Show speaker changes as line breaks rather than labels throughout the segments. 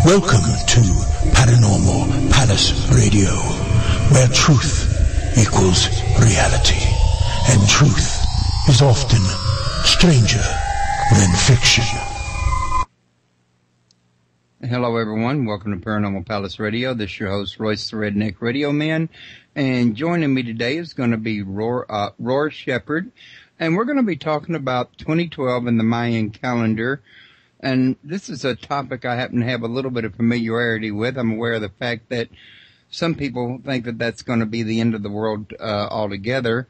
Welcome to Paranormal Palace Radio, where truth equals reality, and truth is often stranger than fiction.
Hello everyone, welcome to Paranormal Palace Radio. This is your host, Royce the Redneck Radio Man, and joining me today is going to be Roar Sheppard, and we're going to be talking about 2012 in the Mayan Calendar. And this is a topic I happen to have a little bit of familiarity with. I'm aware of the fact that some people think that that's going to be the end of the world altogether.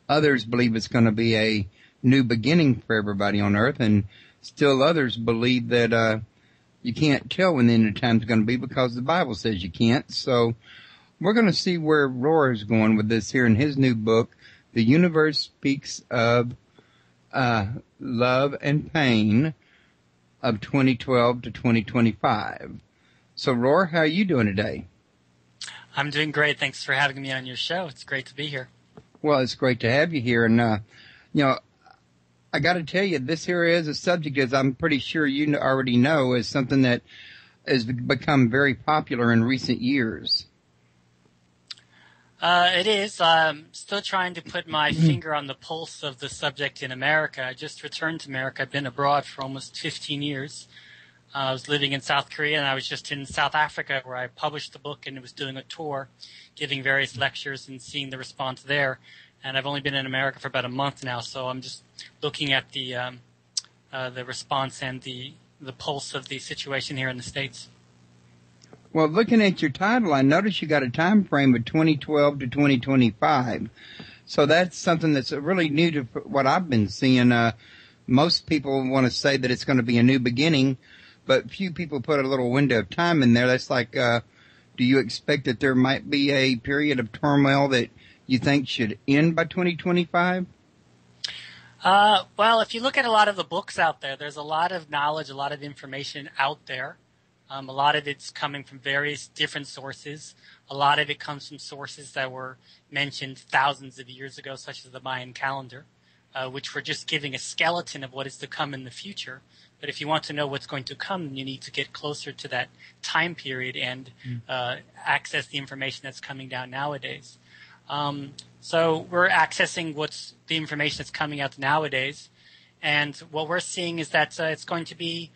Others believe it's going to be a new beginning for everybody on Earth, and still others believe that you can't tell when the end of time is going to be because the Bible says you can't. So we're going to see where Roar is going with this here in his new book, The Universe Speaks of Love and Pain, of 2012 to 2025. So, Roar, how are you doing today?
I'm doing great. Thanks for having me on your show. It's great to be here.
Well, it's great to have you here. And, I got to tell you, this here is a subject, as I'm pretty sure you already know, is something that has become very popular in recent years.
It is. I'm still trying to put my finger on the pulse of the subject in America. I just returned to America. I've been abroad for almost 15 years. I was living in South Korea, and I was just in South Africa where I published the book and was doing a tour, giving various lectures and seeing the response there. And I've only been in America for about a month now, so I'm just looking at the response and the pulse of the situation here in the States.
Well, looking at your title, I noticed you got a time frame of 2012 to 2025. So that's something that's really new to what I've been seeing. Most people want to say that it's going to be a new beginning, but few people put a little window of time in there. That's like, do you expect that there might be a period of turmoil that you think should end by 2025?
Well, if you look at a lot of the books out there, there's a lot of knowledge, a lot of information out there. A lot of it's coming from various different sources. A lot of it comes from sources that were mentioned thousands of years ago, such as the Mayan Calendar, which were just giving a skeleton of what is to come in the future. But if you want to know what's going to come, you need to get closer to that time period and access the information that's coming down nowadays. So we're accessing the information that's coming out nowadays. And what we're seeing is that it's going to be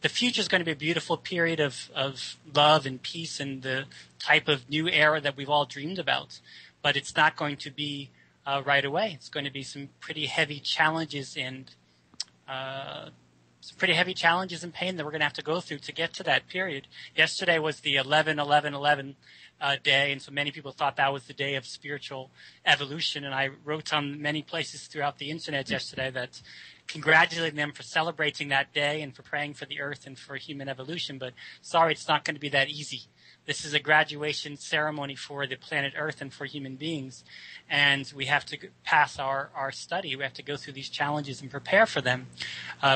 the future is going to be a beautiful period of love and peace and the type of new era that we've all dreamed about. But it's not going to be right away. It's going to be some pretty heavy challenges and pain that we're going to have to go through to get to that period. Yesterday was the 11/11/11 day, and so many people thought that was the day of spiritual evolution. And I wrote on many places throughout the internet yesterday that congratulating them for celebrating that day and for praying for the earth and for human evolution. But sorry, it's not going to be that easy. This is a graduation ceremony for the planet Earth and for human beings. And we have to pass our study. We have to go through these challenges and prepare for them,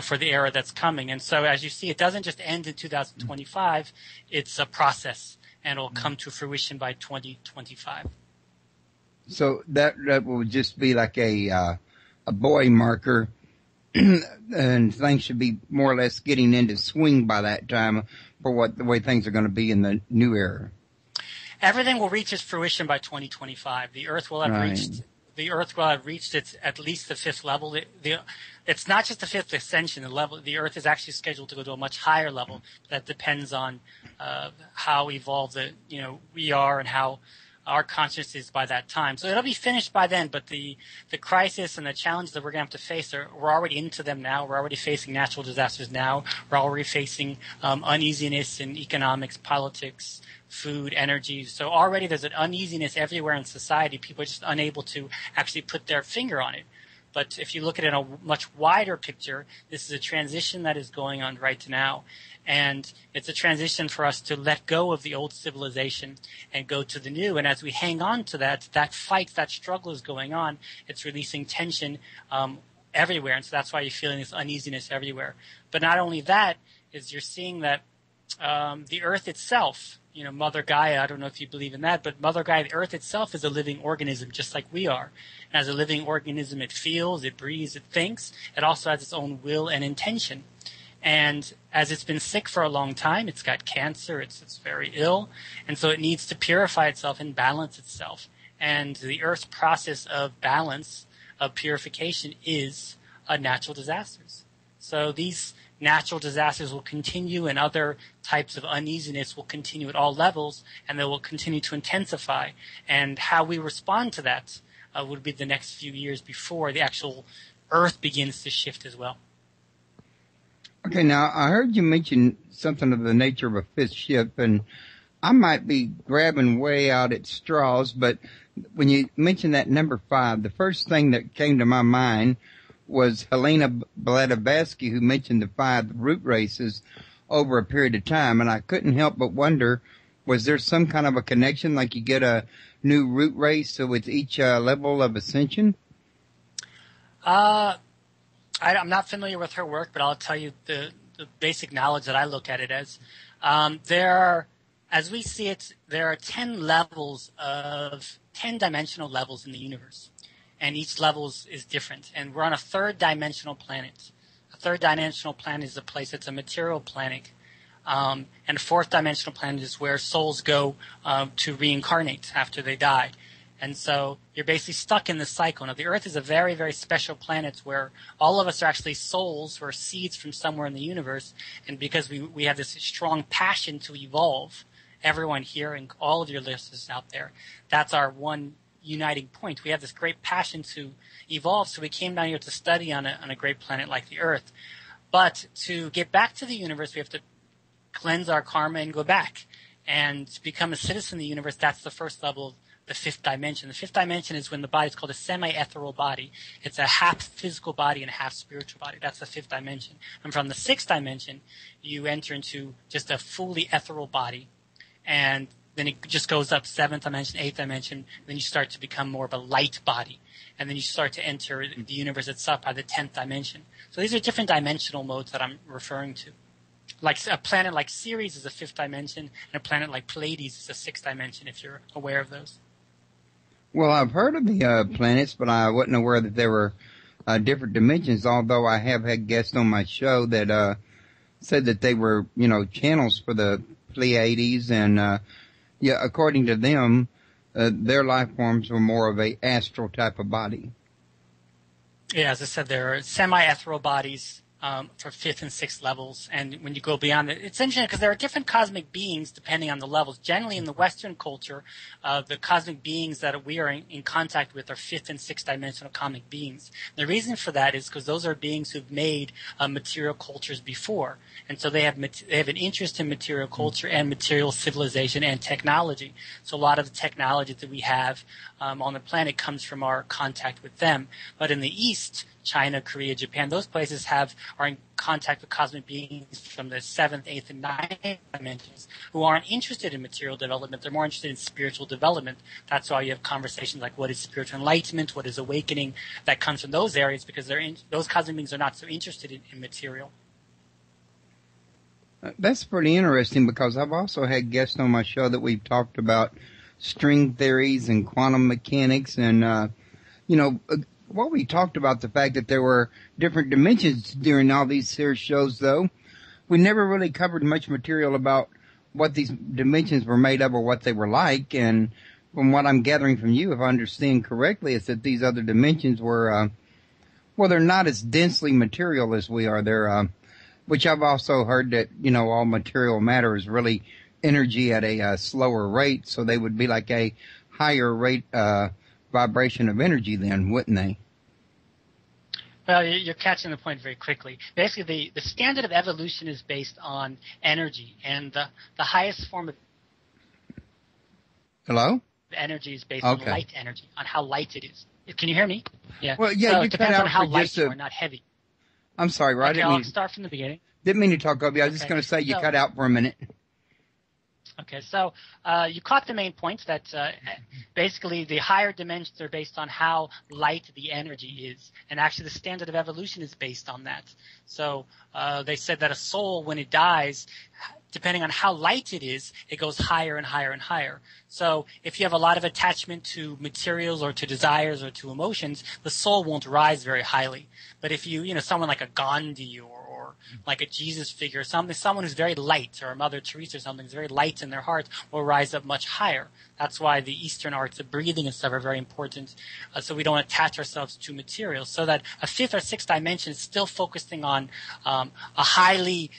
for the era that's coming. And so as you see, it doesn't just end in 2025. It's a process, and it'll come to fruition by 2025.
So that will just be like a buoy marker, and things should be more or less getting into swing by that time for the way things are going to be in the new era.
Everything will reach its fruition by 2025. The Earth will have reached its at least the fifth level. It's not just the fifth ascension. The Earth is actually scheduled to go to a much higher level. That depends on how evolved we are and how our consciousness is by that time. So it'll be finished by then, but the crisis and the challenges that we're going to have to face, we're already into them now. We're already facing natural disasters now. We're already facing uneasiness in economics, politics, food, energy. So already there's an uneasiness everywhere in society. People are just unable to actually put their finger on it. But if you look at it in a much wider picture, this is a transition that is going on right now. And it's a transition for us to let go of the old civilization and go to the new. And as we hang on to that fight, that struggle is going on. It's releasing tension everywhere. And so that's why you're feeling this uneasiness everywhere. But not only that, is you're seeing that the Earth itself, Mother Gaia, I don't know if you believe in that, but Mother Gaia, the Earth itself is a living organism just like we are. And as a living organism, it feels, it breathes, it thinks. It also has its own will and intention. And as it's been sick for a long time, it's got cancer, it's very ill, and so it needs to purify itself and balance itself. And the Earth's process of balance, of purification, is natural disasters. So these natural disasters will continue, and other types of uneasiness will continue at all levels, and they will continue to intensify. And how we respond to that would be the next few years before the actual Earth begins to shift as well.
Okay, now I heard you mention something of the nature of a fifth ship, and I might be grabbing way out at straws, but when you mentioned that number 5, the first thing that came to my mind was Helena Blavatsky, who mentioned the 5 root races over a period of time, and I couldn't help but wonder, was there some kind of a connection, like you get a new root race so with each level of ascension?
I'm not familiar with her work, but I'll tell you the basic knowledge that I look at it as. As we see it, there are 10 dimensional levels in the universe, and each level is different. And we're on a third dimensional planet. A third dimensional planet is a place that's a material planet. And a fourth dimensional planet is where souls go to reincarnate after they die. And so you're basically stuck in this cycle. Now, the Earth is a very, very special planet where all of us are actually souls. We're seeds from somewhere in the universe. And because we have this strong passion to evolve, everyone here and all of your listeners out there, that's our one uniting point. We have this great passion to evolve, so we came down here to study on a great planet like the Earth. But to get back to the universe, we have to cleanse our karma and go back. And to become a citizen of the universe, that's the first level of the fifth dimension. The fifth dimension is when the body is called a semi-ethereal body. It's a half physical body and a half spiritual body. That's the fifth dimension. And from the sixth dimension, you enter into just a fully ethereal body. And then it just goes up, seventh dimension, eighth dimension. Then you start to become more of a light body. And then you start to enter the universe itself by the 10th dimension. So these are different dimensional modes that I'm referring to. Like a planet like Ceres is a fifth dimension, and a planet like Pleiades is a sixth dimension, if you're aware of those.
Well, I've heard of the planets, but I wasn't aware that there were different dimensions, although I have had guests on my show that said that they were, channels for the Pleiades, and according to them, their life forms were more of a astral type of body.
Yeah, as I said, there are semi-ethereal bodies for fifth and sixth levels, and when you go beyond it, it's interesting because there are different cosmic beings depending on the levels. Generally, in the Western culture, the cosmic beings that we are in contact with are fifth and sixth dimensional cosmic beings. The reason for that is because those are beings who've made material cultures before, and so they have an interest in material culture and material civilization and technology. So a lot of the technology that we have on the planet comes from our contact with them. But in the East, China, Korea, Japan, those places are in contact with cosmic beings from the 7th, 8th, and 9th dimensions who aren't interested in material development. They're more interested in spiritual development. That's why you have conversations like what is spiritual enlightenment, what is awakening, that comes from those areas because those cosmic beings are not so interested in material.
That's pretty interesting because I've also had guests on my show that we've talked about string theories and quantum mechanics and, what we talked about the fact that there were different dimensions during all these series shows, though, we never really covered much material about what these dimensions were made of or what they were like. And from what I'm gathering from you, if I understand correctly, is that these other dimensions were, they're not as densely material as we are. They're, which I've also heard that, all material matter is really energy at a slower rate. So they would be like a higher rate, vibration of energy then, wouldn't they?
Well, you're catching the point very quickly. Basically, the standard of evolution is based on energy, and the highest form of energy is based on light energy, on how light it is. Can you hear me? Yeah.
Well, yeah,
so
you
it depends
cut out
on how
for
light
just
you are, not heavy.
I'm sorry, Rod.
Okay, I'll start from the beginning.
Didn't mean to talk over you. I was just going to say you cut out for a minute.
Okay, so you caught the main point that basically the higher dimensions are based on how light the energy is. And actually the standard of evolution is based on that. So they said that a soul, when it dies, depending on how light it is, it goes higher and higher and higher. So if you have a lot of attachment to materials or to desires or to emotions, the soul won't rise very highly. But if you, someone like a Gandhi or like a Jesus figure, someone who's very light, or a Mother Teresa or something who's very light in their heart will rise up much higher. That's why the Eastern arts of breathing and stuff are very important, so we don't attach ourselves to materials. So that a fifth or sixth dimension is still focusing on a highly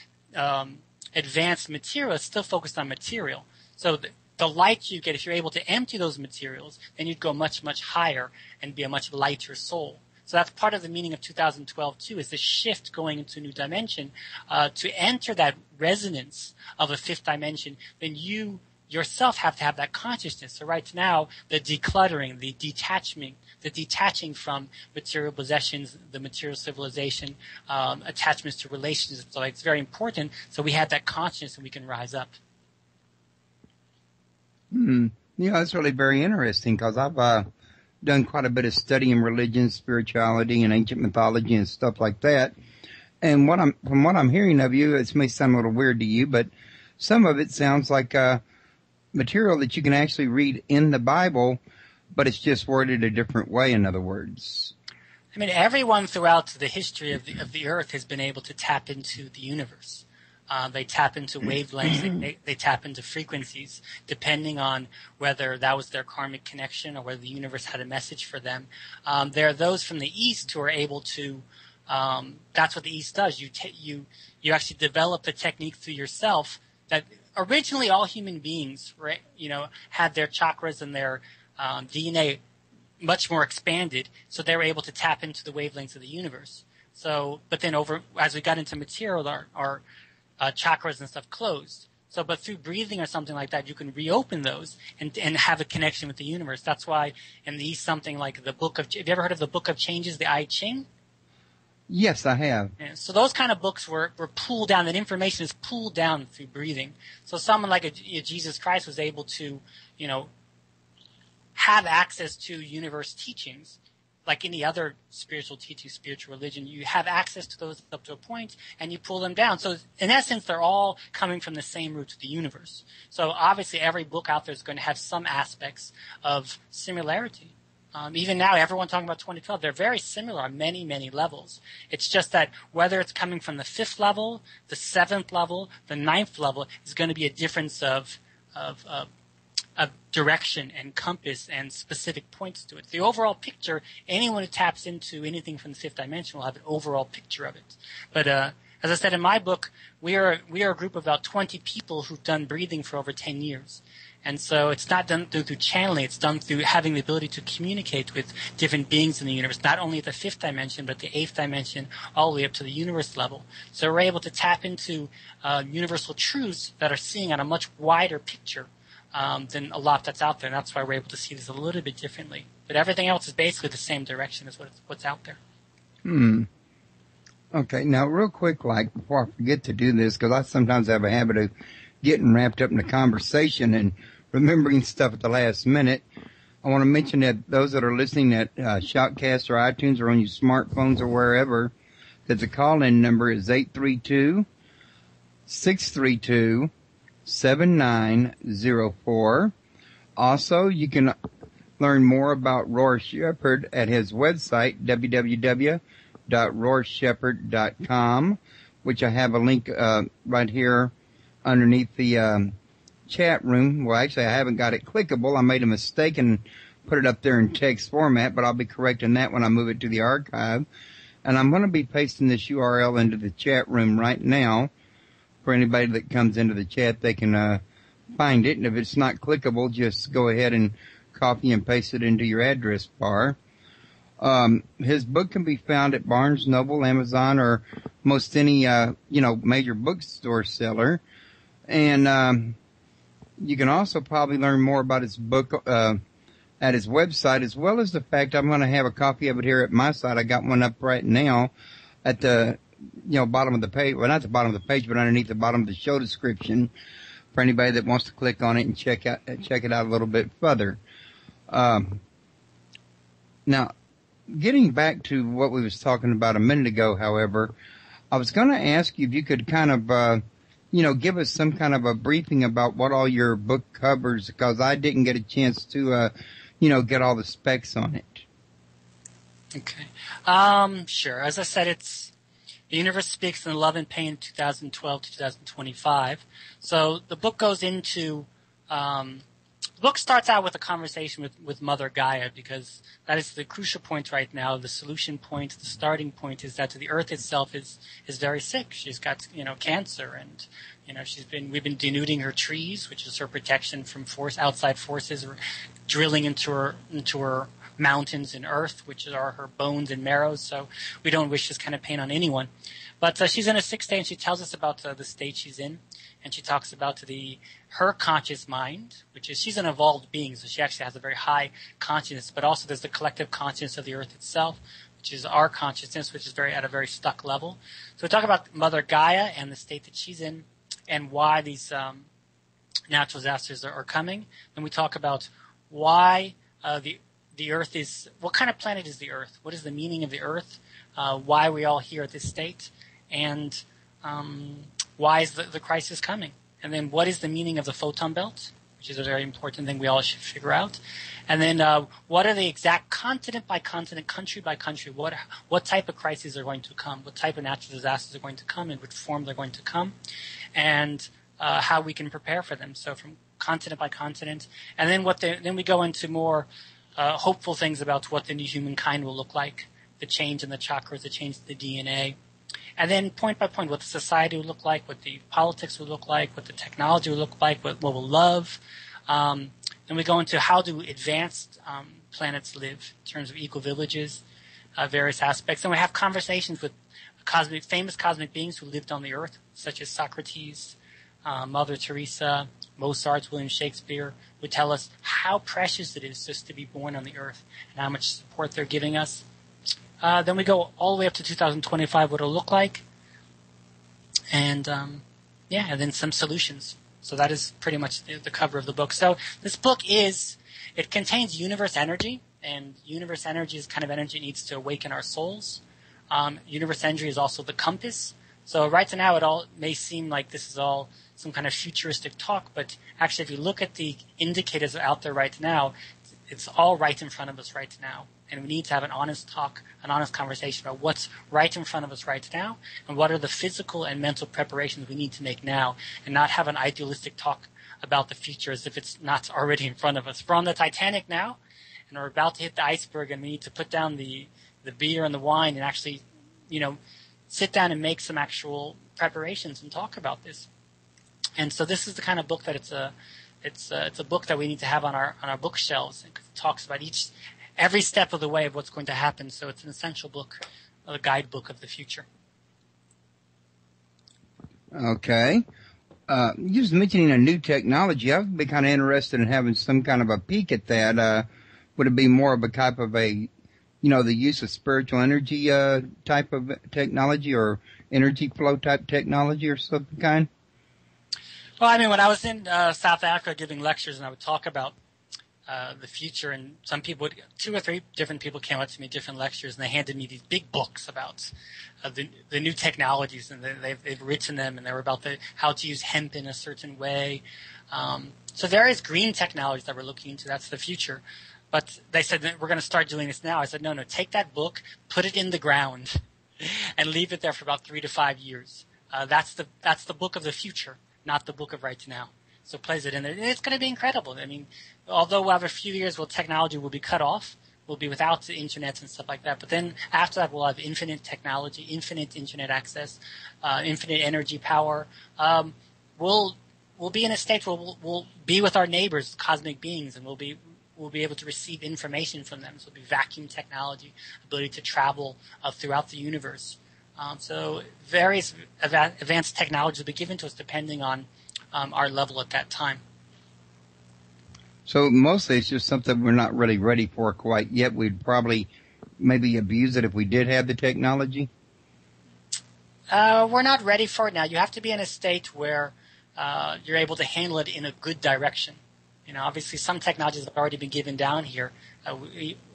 advanced material. It's still focused on material. So the light you get, if you're able to empty those materials, then you'd go much, much higher and be a much lighter soul. So that's part of the meaning of 2012 too, is the shift going into a new dimension. To enter that resonance of a fifth dimension, then you yourself have to have that consciousness. So right now, the decluttering, the detaching from material possessions, the material civilization, attachments to relationships, so it's very important. So we have that consciousness and we can rise up.
Yeah, that's really very interesting, because I've done quite a bit of study in religion, spirituality, and ancient mythology and stuff like that. And from what I'm hearing of you, it may sound a little weird to you, but some of it sounds like material that you can actually read in the Bible, but it's just worded a different way, in other words.
I mean, everyone throughout the history of the Earth has been able to tap into the universe. They tap into wavelengths, they tap into frequencies, depending on whether that was their karmic connection or whether the universe had a message for them. There are those from the East who are able to, that's what the East does. You actually develop the technique through yourself that originally all human beings, right, had their chakras and their DNA much more expanded, so they were able to tap into the wavelengths of the universe. So, but then as we got into material, our chakras and stuff closed. So, but through breathing or something like that, you can reopen those and have a connection with the universe. That's why in the East, something like have you ever heard of the Book of Changes, the I Ching?
Yes, I have.
Yeah, so those kind of books were pulled down. That information is pulled down through breathing. So someone like a Jesus Christ was able to, have access to universe teachings. Like any other spiritual teaching, spiritual religion, you have access to those up to a point, and you pull them down. So in essence, they're all coming from the same root of the universe. So obviously every book out there is going to have some aspects of similarity. Even now, everyone talking about 2012, they're very similar on many, many levels. It's just that whether it's coming from the 5th level, the 7th level, the 9th level, is going to be a difference of direction and compass and specific points to it. The overall picture, anyone who taps into anything from the 5th dimension will have an overall picture of it. But as I said in my book, we are a group of about 20 people who've done breathing for over 10 years. And so it's not done through channeling. It's done through having the ability to communicate with different beings in the universe, not only at the 5th dimension, but the 8th dimension, all the way up to the universe level. So we're able to tap into universal truths that are seeing on a much wider picture than a lot that's out there. And that's why we're able to see this a little bit differently. But everything else is basically the same direction as what's out there.
Okay, now real quick, before I forget to do this, because I sometimes have a habit of getting wrapped up in the conversation and remembering stuff at the last minute, I want to mention that those that are listening at Shoutcast or iTunes or on your smartphones or wherever, that the call-in number is 832-632-7904. Also, you can learn more about Roar Sheppard at his website, www.roarsheppard.com, which I have a link right here underneath the chat room. Well, actually, I haven't got it clickable. I made a mistake and put it up there in text format, but I'll be correcting that when I move it to the archive. And I'm going to be pasting this URL into the chat room right now. For anybody that comes into the chat, they can find it. And if it's not clickable, just go ahead and copy and paste it into your address bar. His book can be found at Barnes Noble, Amazon, or most any, major bookstore seller. And you can also probably learn more about his book at his website, as well as the fact I'm going to have a copy of it here at my site. I got one up right now at the bottom of the page. Well, not the bottom of the page, but underneath the bottom of the show description for anybody that wants to click on it and check it out a little bit further. Now, getting back to what we was talking about a minute ago, however, I was going to ask you if you could kind of, give us some kind of a briefing about what all your book covers, because I didn't get a chance to, get all the specs on it.
Okay. Sure. As I said, The Universe Speaks in Love and Pain, 2012 to 2025. So the book goes into the book starts out with a conversation with Mother Gaia, because that is the crucial point right now. The solution point, the starting point, is that the Earth itself is very sick. She's got cancer, and we've been denuding her trees, which is her protection from outside forces, or drilling into her mountains and earth, which are her bones and marrows. So we don't wish this kind of pain on anyone. But she's in a sick state, and she tells us about the state she's in. And she talks about her conscious mind, which is, she's an evolved being, so she actually has a very high consciousness. But also there's the collective consciousness of the Earth itself, which is our consciousness, which is at a very stuck level. So we talk about Mother Gaia and the state that she's in, and why these natural disasters are coming. Then we talk about why the Earth is, what kind of planet is the Earth? What is the meaning of the Earth? Why are we all here at this state? And why is the crisis coming? And then what is the meaning of the photon belt, which is a very important thing we all should figure out. And then what are the exact continent by continent, country by country, what type of crises are going to come, what type of natural disasters are going to come, in which form they're going to come, and how we can prepare for them. So from continent by continent. And then then we go into more hopeful things about what the new humankind will look like, the change in the chakras, the change in the DNA. And then point by point, what the society will look like, what the politics will look like, what the technology will look like, what we'll love. Then we go into how do advanced planets live in terms of eco-villages, various aspects. And we have conversations with famous cosmic beings who lived on the Earth, such as Socrates, Mother Teresa, Mozart, William Shakespeare, who tell us how precious it is just to be born on the Earth and how much support they're giving us. Then we go all the way up to 2025, what it'll look like. And, and then some solutions. So that is pretty much the cover of the book. So this book it contains universe energy, and universe energy is kind of energy that needs to awaken our souls. Universe energy is also the compass. So right now it all may seem like this is all some kind of futuristic talk, but actually if you look at the indicators out there right now, it's all right in front of us right now. And we need to have an honest talk, an honest conversation about what's right in front of us right now, and what are the physical and mental preparations we need to make now, and not have an idealistic talk about the future as if it's not already in front of us. We're on the Titanic now, and we're about to hit the iceberg, and we need to put down the beer and the wine and actually, sit down and make some actual preparations and talk about this. And so this is the kind of book that it's a book that we need to have on our bookshelves. It talks about every step of the way of what's going to happen. So it's an essential book, a guidebook of the future.
Okay. You was mentioning a new technology. I would be kind of interested in having some kind of a peek at that. Would it be more of a type of the use of spiritual energy type of technology, or energy flow type technology, or something kind?
Well, I mean, when I was in South Africa giving lectures, and I would talk about the future, and some people, 2 or 3 different people came up to me, different lectures, and they handed me these big books about the new technologies, and they've written them, and they were about how to use hemp in a certain way. So various green technologies that we're looking into, that's the future. But they said that we're going to start doing this now. I said, no, take that book, put it in the ground, and leave it there for about 3 to 5 years. That's the book of the future, not the book of right now. So place it in there. And it's going to be incredible. I mean, although we'll have a few years where technology will be cut off, we'll be without the internet and stuff like that. But then after that, we'll have infinite technology, infinite internet access, infinite energy power. We'll be in a state where we'll be with our neighbors, cosmic beings, and we'll be able to receive information from them. So it'll be vacuum technology, ability to travel throughout the universe. So various advanced technologies will be given to us depending on our level at that time.
So mostly it's just something we're not really ready for quite yet. We'd probably maybe abuse it if we did have the technology.
We're not ready for it now. You have to be in a state where you're able to handle it in a good direction. Obviously some technologies have already been given down here.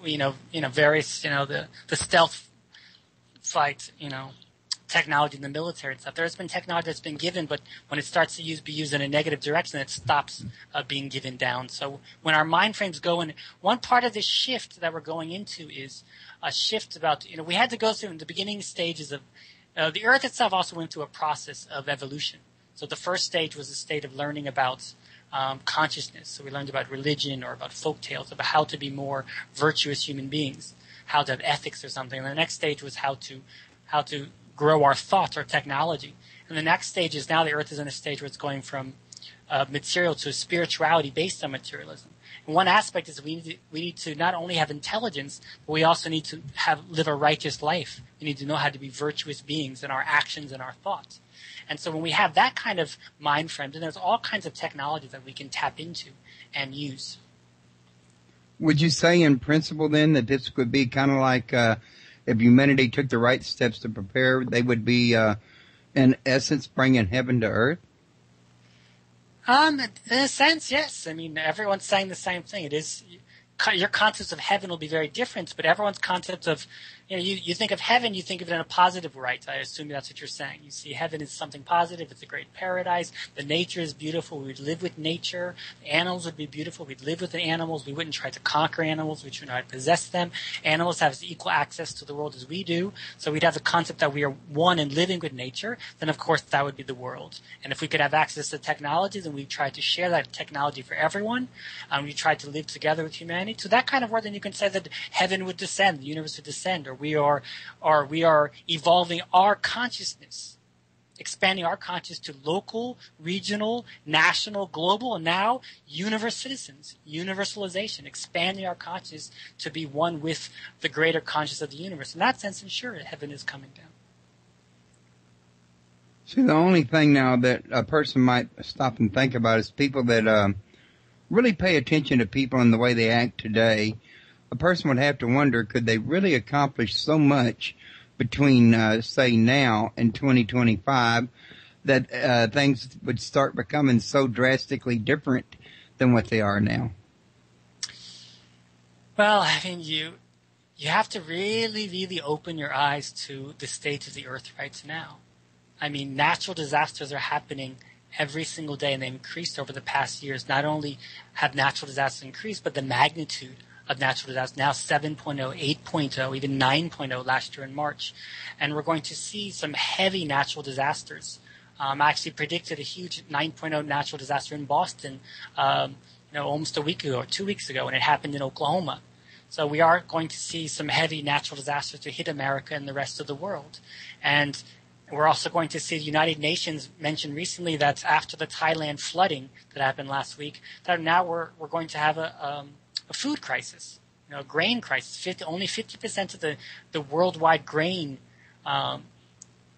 Various, the stealth fight, technology in the military and stuff. There's been technology that's been given, but when it starts to be used in a negative direction, it stops being given down. So when our mind frames go in, one part of this shift that we're going into is a shift about, we had to go through in the beginning stages of The Earth itself also went through a process of evolution. So the first stage was a state of learning about consciousness. So we learned about religion or about folk tales, about how to be more virtuous human beings, how to have ethics or something. And the next stage was how to grow our thoughts, our technology. And the next stage is now the Earth is in a stage where it's going from material to spirituality based on materialism. And one aspect is we need to not only have intelligence, but we also need to live a righteous life. We need to know how to be virtuous beings in our actions and our thoughts. And so when we have that kind of mind frame, then there's all kinds of technologies that we can tap into and use.
Would you say in principle then that this would be kind of like if humanity took the right steps to prepare, they would be in essence bringing heaven to earth?
In a sense, yes. I mean, everyone's saying the same thing. It is your concepts of heaven will be very different, but everyone's concepts of, you think of heaven, you think of it in a positive light. I assume that's what you're saying. You see heaven as something positive. It's a great paradise. The nature is beautiful. We would live with nature. The animals would be beautiful. We'd live with the animals. We wouldn't try to conquer animals. We would try to possess them. Animals have equal access to the world as we do. So we'd have the concept that we are one and living with nature. Then, of course, that would be the world. And if we could have access to technology, then we'd try to share that technology for everyone. We try to live together with humanity. So that kind of world, then you can say that heaven would descend, the universe would descend, or we are evolving our consciousness, expanding our consciousness to local, regional, national, global, and now universe citizens, universalization, expanding our consciousness to be one with the greater consciousness of the universe. In that sense, sure, heaven is coming down.
See, the only thing now that a person might stop and think about is people that really pay attention to people and the way they act today. A person would have to wonder, could they really accomplish so much between, say, now and 2025 that things would start becoming so drastically different than what they are now?
Well, I mean, you have to really, really open your eyes to the state of the earth right now. I mean, natural disasters are happening every single day, and they've increased over the past years. Not only have natural disasters increased, but the magnitude of natural disasters, now 7.0, 8.0, even 9.0 last year in March. And we're going to see some heavy natural disasters. I actually predicted a huge 9.0 natural disaster in Boston, almost a week ago or 2 weeks ago, and it happened in Oklahoma. So we are going to see some heavy natural disasters to hit America and the rest of the world. And we're also going to see the United Nations mention recently that after the Thailand flooding that happened last week, that now we're going to have a food crisis, a grain crisis. Only 50% of the worldwide grain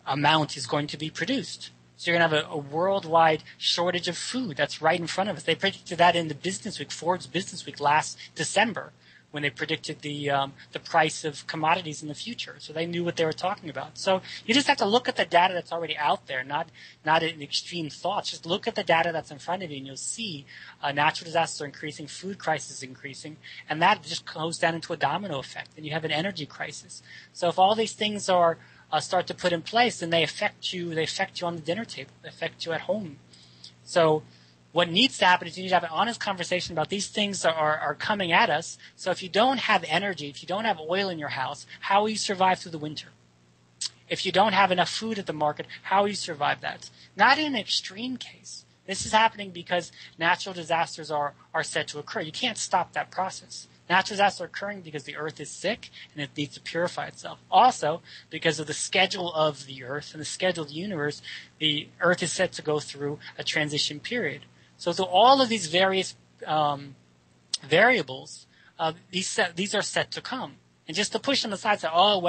amount is going to be produced. So you're going to have a worldwide shortage of food. That's right in front of us. They predicted that in the Business Week, Forbes Business Week last December, when they predicted the price of commodities in the future. So they knew what they were talking about. So you just have to look at the data that's already out there, not in extreme thoughts. Just look at the data that's in front of you, and you'll see natural disasters are increasing, food crisis is increasing, and that just goes down into a domino effect. And you have an energy crisis. So if all these things are start to put in place, then they affect you. They affect you on the dinner table. They affect you at home. So what needs to happen is you need to have an honest conversation about these things are coming at us. So if you don't have energy, if you don't have oil in your house, how will you survive through the winter? If you don't have enough food at the market, how will you survive that? Not in an extreme case. This is happening because natural disasters are set to occur. You can't stop that process. Natural disasters are occurring because the earth is sick and it needs to purify itself. Also, because of the schedule of the earth and the schedule of the universe, the earth is set to go through a transition period. So all of these various variables, these are set to come. And just to push them aside, say, I'll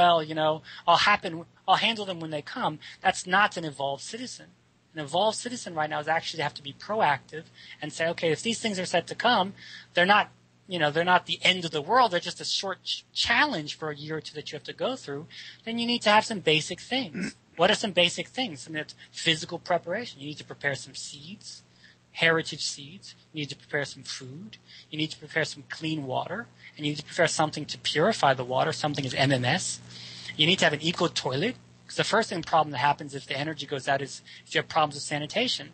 handle them when they come. That's not an evolved citizen. An evolved citizen right now is actually have to be proactive and say, okay, if these things are set to come, they're not the end of the world. They're just a short challenge for a year or two that you have to go through. Then you need to have some basic things. What are some basic things? I mean, it's physical preparation. You need to prepare some seeds. Heritage seeds. You need to prepare some food. You need to prepare some clean water. And you need to prepare something to purify the water. Something is MMS. You need to have an eco toilet. Because the first problem that happens if the energy goes out is if you have problems with sanitation.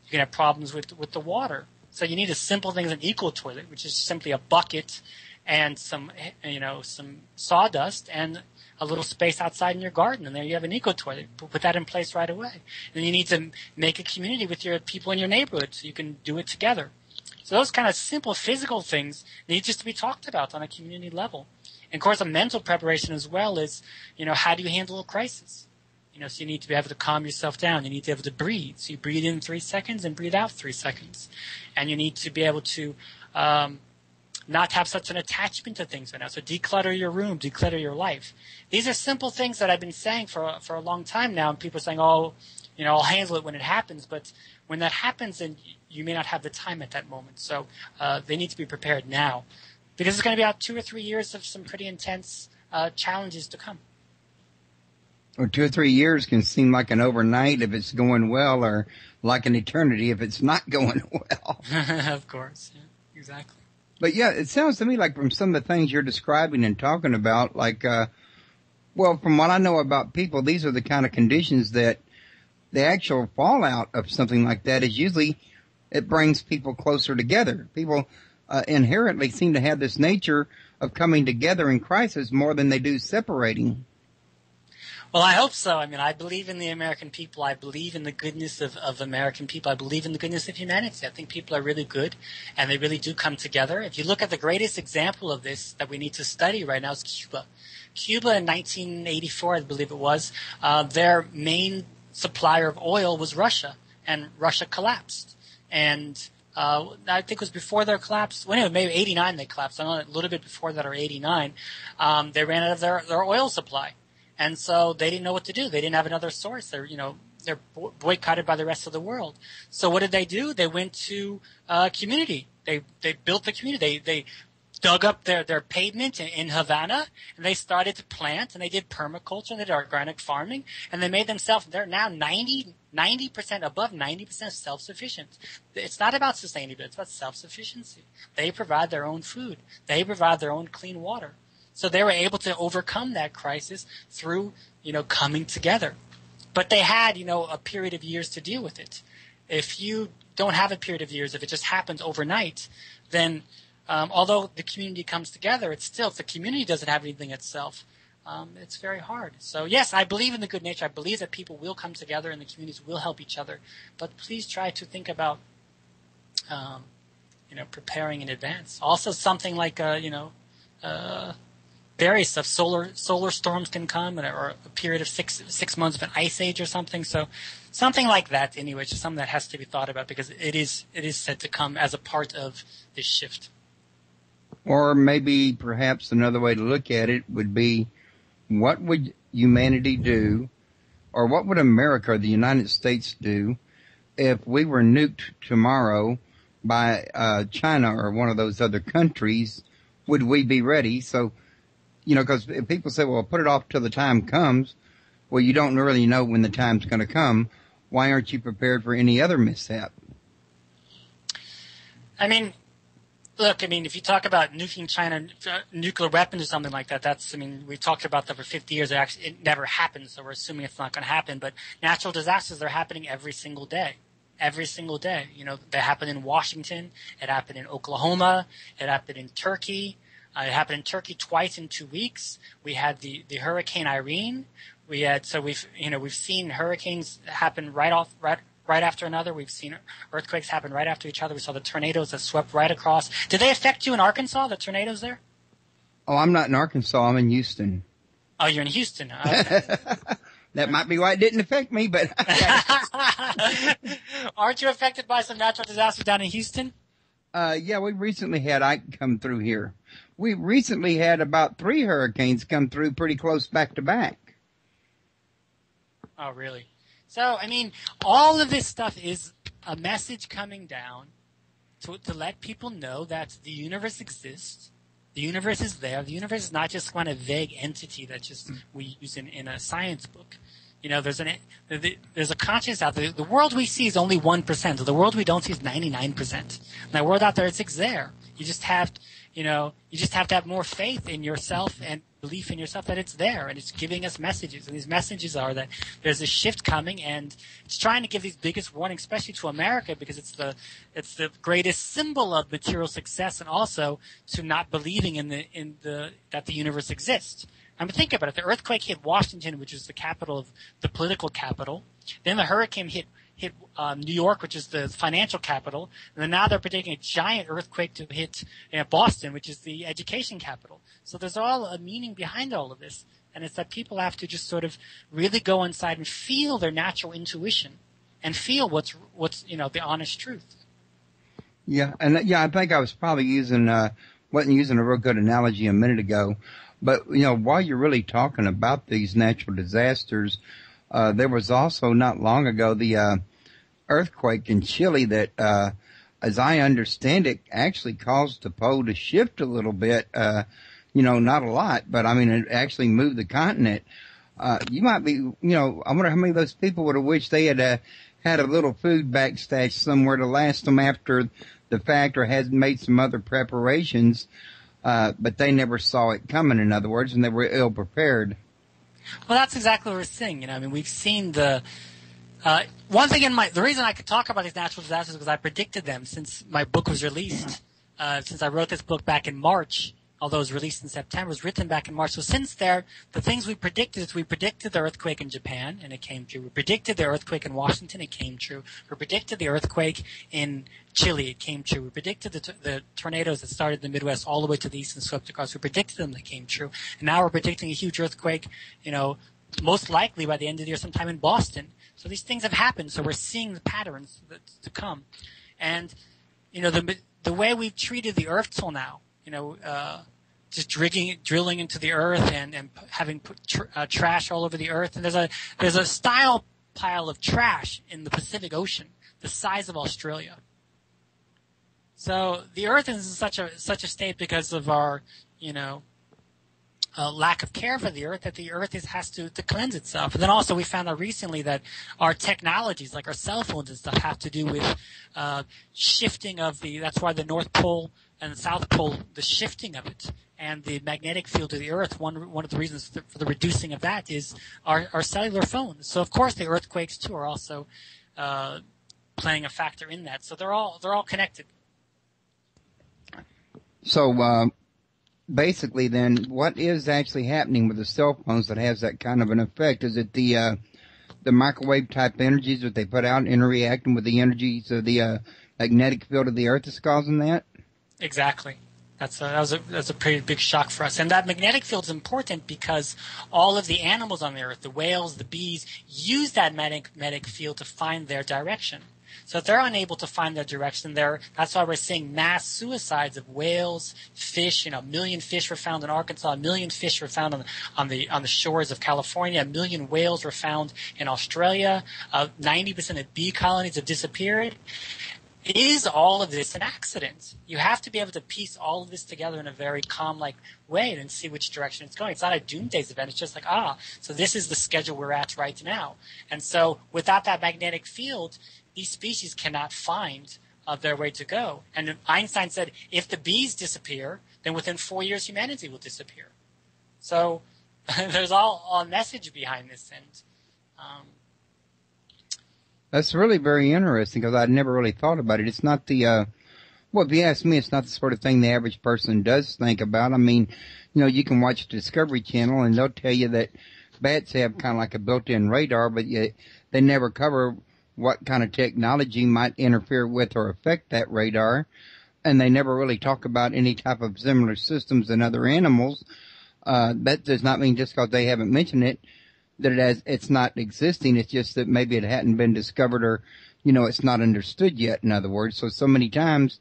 You can have problems with the water. So you need a simple thing as an eco toilet, which is simply a bucket and some sawdust and a little space outside in your garden, and there you have an eco-toilet. Put that in place right away. And you need to make a community with your people in your neighborhood so you can do it together. So those kind of simple physical things need just to be talked about on a community level. And of course, a mental preparation as well is, how do you handle a crisis? So you need to be able to calm yourself down. You need to be able to breathe. So you breathe in 3 seconds and breathe out 3 seconds. And you need to be able to not have such an attachment to things right now. So declutter your room, declutter your life. These are simple things that I've been saying for a long time now, and people are saying, I'll handle it when it happens. But when that happens, then you may not have the time at that moment. So they need to be prepared now, because it's going to be about 2 or 3 years of some pretty intense challenges to come.
Or 2 or 3 years can seem like an overnight if it's going well, or like an eternity if it's not going well.
Of course, yeah, exactly.
But yeah, it sounds to me like from some of the things you're describing and talking about, like, from what I know about people, these are the kind of conditions that the actual fallout of something like that is usually it brings people closer together. People inherently seem to have this nature of coming together in crisis more than they do separating.
Well, I hope so. I mean, I believe in the American people. I believe in the goodness of American people. I believe in the goodness of humanity. I think people are really good, and they really do come together. If you look at the greatest example of this that we need to study right now is Cuba. Cuba in 1984, I believe it was, their main supplier of oil was Russia, and Russia collapsed. And I think it was before their collapse. Well, anyway, maybe 89 they collapsed. I know a little bit before that, or 89. They ran out of their oil supply. And so they didn't know what to do. They didn't have another source. They're boycotted by the rest of the world. So what did they do? They went to community. They built the community. They dug up their pavement in Havana, and they started to plant, and they did permaculture, and they did organic farming, and they made themselves, they're now 90% above 90% self-sufficient. It's not about sustainability. It's about self-sufficiency. They provide their own food. They provide their own clean water. So they were able to overcome that crisis through, coming together. But they had, a period of years to deal with it. If you don't have a period of years, if it just happens overnight, then although the community comes together, if the community doesn't have anything itself, it's very hard. So yes, I believe in the good nature. I believe that people will come together and the communities will help each other. But please try to think about, preparing in advance. Also something like, various stuff. Solar storms can come, or a period of six months of an ice age or something. So something like that, anyway, just something that has to be thought about, because it is said to come as a part of this shift.
Or maybe perhaps another way to look at it would be, what would humanity do, or what would America or the United States do if we were nuked tomorrow by China or one of those other countries? Would we be ready? So, because if people say, well, put it off till the time comes, well, you don't really know when the time's going to come. Why aren't you prepared for any other mishap?
I mean, look, if you talk about nuking China, nuclear weapons or something like that, we've talked about that for 50 years. It never happened, so we're assuming it's not going to happen. But natural disasters, they're happening every single day. Every single day. They happen in Washington. It happened in Oklahoma. It happened in Turkey. It happened in Turkey twice in 2 weeks. We had the Hurricane Irene. We've seen hurricanes happen right after another. We've seen earthquakes happen right after each other. We saw the tornadoes that swept right across. Did they affect you in Arkansas, the tornadoes there?
Oh, I'm not in Arkansas. I'm in Houston.
Oh, you're in Houston. Okay.
That might be why it didn't affect me, but
aren't you affected by some natural disasters down in Houston?
Yeah, we recently had Ike come through here. We recently had about 3 hurricanes come through pretty close back to back.
Oh, really? So, all of this stuff is a message coming down to let people know that the universe exists. The universe is there. The universe is not just kind of vague entity that just we use in a science book. There's a consciousness out there. The world we see is only 1%. The world we don't see is 99%. And that world out there, it's there. You just have to have more faith in yourself and belief in yourself that it's there, and it's giving us messages. And these messages are that there's a shift coming, and it's trying to give these biggest warnings, especially to America, because it's the greatest symbol of material success, and also to not believing that the universe exists. I mean, think about it. The earthquake hit Washington, which is the capital of the political capital. Then the hurricane hit New York, which is the financial capital. And then now they're predicting a giant earthquake to hit Boston, which is the education capital. So there's all a meaning behind all of this. And it's that people have to just sort of really go inside and feel their natural intuition and feel what's the honest truth.
Yeah, and I think I was probably wasn't using a real good analogy a minute ago. But, while you're really talking about these natural disasters, there was also not long ago the earthquake in Chile that, as I understand it, actually caused the pole to shift a little bit. Not a lot, but I mean, it actually moved the continent. You might be, I wonder how many of those people would have wished they had had a little food backstashed somewhere to last them after the fact, or had made some other preparations. But they never saw it coming, in other words, and they were ill prepared.
Well, that's exactly what we're seeing. We've seen the one thing the reason I could talk about these natural disasters is because I predicted them since my book was released. Since I wrote this book back in March, although it was released in September, it was written back in March. So since there, the things we predicted is we predicted the earthquake in Japan, and it came true. We predicted the earthquake in Washington, it came true. We predicted the earthquake in Chile, it came true. We predicted the tornadoes that started in the Midwest all the way to the east and swept across. We predicted them, they came true. And now we're predicting a huge earthquake, most likely by the end of the year sometime in Boston. So these things have happened, so we're seeing the patterns to come. And, the way we've treated the earth till now, just drilling into the earth and having put trash all over the earth. And there's a style pile of trash in the Pacific Ocean, the size of Australia. So the earth is in such a state because of our, lack of care for the earth, that the earth has to cleanse itself. And then also we found out recently that our technologies, like our cell phones and stuff, have to do with shifting of that's why the North Pole and the South Pole, the shifting of it, and the magnetic field of the Earth, one of the reasons for the reducing of that is our cellular phones. So of course the earthquakes too are also playing a factor in that. So they're all connected.
So basically, then, what is actually happening with the cell phones that has that kind of an effect? Is it the microwave type energies that they put out interacting with the energies of the magnetic field of the Earth that's causing that? Exactly.
That's a pretty big shock for us. And that magnetic field is important because all of the animals on the Earth, the whales, the bees, use that magnetic field to find their direction. So if they're unable to find their direction, that's why we're seeing mass suicides of whales, fish. 1 million fish were found in Arkansas. 1 million fish were found on the shores of California. 1 million whales were found in Australia. 90% of bee colonies have disappeared. Is all of this an accident? You have to be able to piece all of this together in a very calm-like way and see which direction it's going. It's not a doomsday event. It's just like, so this is the schedule we're at right now. And so without that magnetic field, these species cannot find their way to go. And Einstein said, if the bees disappear, then within 4 years humanity will disappear. So there's all a message behind this. And
that's really very interesting because I'd never really thought about it. It's not if you ask me, it's not the sort of thing the average person does think about. I mean, you can watch the Discovery Channel and they'll tell you that bats have kind of like a built-in radar, but yet they never cover what kind of technology might interfere with or affect that radar. And they never really talk about any type of similar systems in other animals. That does not mean just because they haven't mentioned it that it's not existing. It's just that maybe it hadn't been discovered or, it's not understood yet, in other words. So many times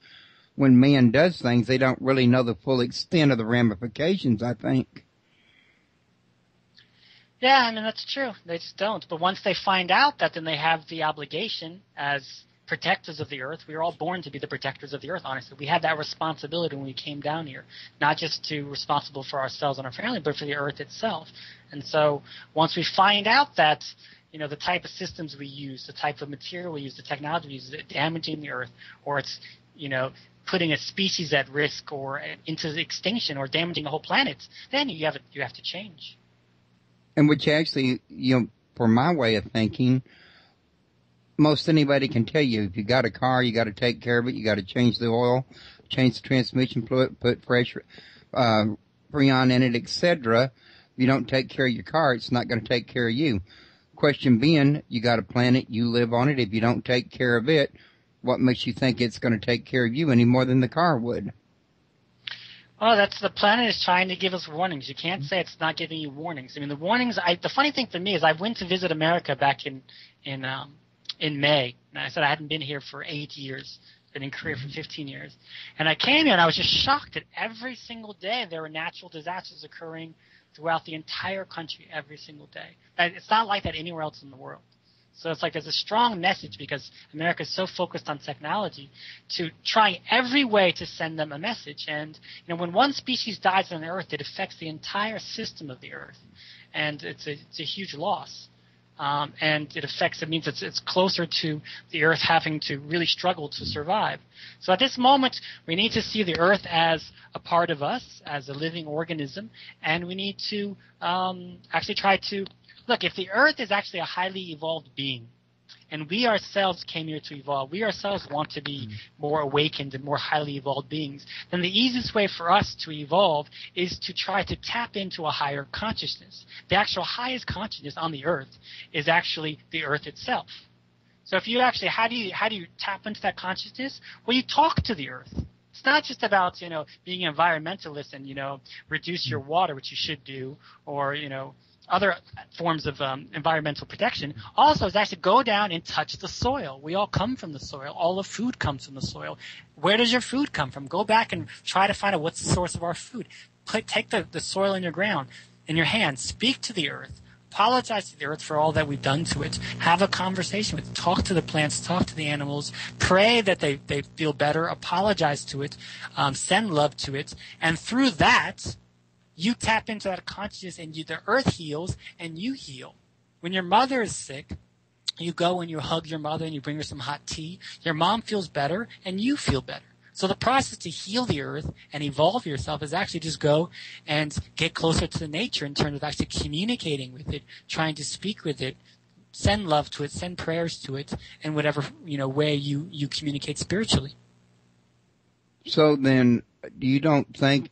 when man does things, they don't really know the full extent of the ramifications, I think.
Yeah, I mean, that's true. They just don't. But once they find out that, then they have the obligation as protectors of the earth. We were all born to be the protectors of the earth, honestly. We had that responsibility when we came down here, not just to responsible for ourselves and our family, but for the earth itself. And so once we find out that, the type of systems we use, the type of material we use, the technology we use is damaging the earth, or it's, putting a species at risk or into extinction or damaging the whole planet, then you have to change.
And which actually, for my way of thinking, most anybody can tell you, if you got a car, you got to take care of it. You got to change the oil, change the transmission fluid, put fresh Freon in it, etc. you don't take care of your car, it's not going to take care of you. Question being, you got a planet, you live on it. If you don't take care of it, what makes you think it's going to take care of you any more than the car would?
Well, that's the planet is trying to give us warnings. You can't say it's not giving you warnings. I mean, the warnings. The funny thing for me is I went to visit America back in May, and I said I hadn't been here for 8 years. Been in Korea for 15 years, and I came here and I was just shocked that every single day there were natural disasters occurring throughout the entire country every single day. It's not like that anywhere else in the world. So it's like there's a strong message because America is so focused on technology to try every way to send them a message. And, when one species dies on the Earth, it affects the entire system of the Earth. And it's a huge loss. And it means it's closer to the Earth having to really struggle to survive. So at this moment, we need to see the Earth as a part of us, as a living organism, and we need to actually try to look, if the Earth is actually a highly evolved being, and we ourselves came here to evolve, we ourselves want to be more awakened and more highly evolved beings, then the easiest way for us to evolve is to try to tap into a higher consciousness. The actual highest consciousness on the Earth is actually the Earth itself. So if you actually, how do you tap into that consciousness? Well, you talk to the Earth. It's not just about, being an environmentalist and, reduce your water, which you should do, or, other forms of environmental protection. Also, is actually go down and touch the soil. We all come from the soil. All the food comes from the soil. Where does your food come from? Go back and try to find out what's the source of our food. Take the soil in your ground, in your hand. Speak to the earth. Apologize to the earth for all that we've done to it. Have a conversation with it. Talk to the plants. Talk to the animals. Pray that they feel better. Apologize to it. Send love to it. And through that, you tap into that consciousness, and the earth heals, and you heal. When your mother is sick, you go and you hug your mother, and you bring her some hot tea. Your mom feels better, and you feel better. So the process to heal the earth and evolve yourself is actually just go and get closer to nature in terms of actually communicating with it, trying to speak with it, send love to it, send prayers to it, in whatever way you communicate spiritually.
So then, do you think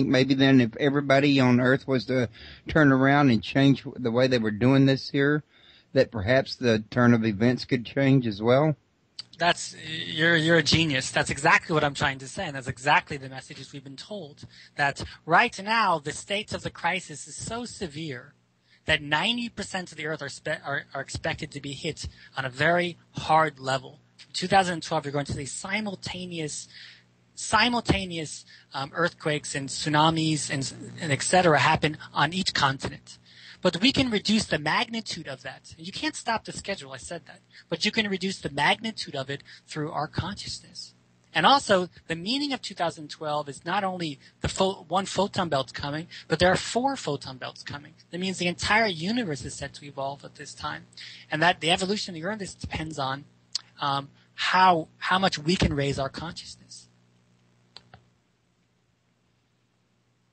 maybe then if everybody on Earth was to turn around and change the way they were doing this here, that perhaps the turn of events could change as well?
You're a genius. That's exactly what I'm trying to say, and that's exactly the messages we've been told. That right now the state of the crisis is so severe that 90% of the Earth are expected to be hit on a very hard level. From 2012, you're going to see simultaneous earthquakes and tsunamis and et cetera happen on each continent. But we can reduce the magnitude of that. You can't stop the schedule, I said that. But you can reduce the magnitude of it through our consciousness. And also, the meaning of 2012 is not only one photon belt coming, but there are 4 photon belts coming. That means the entire universe is set to evolve at this time. And that the evolution of the Earth depends on how much we can raise our consciousness.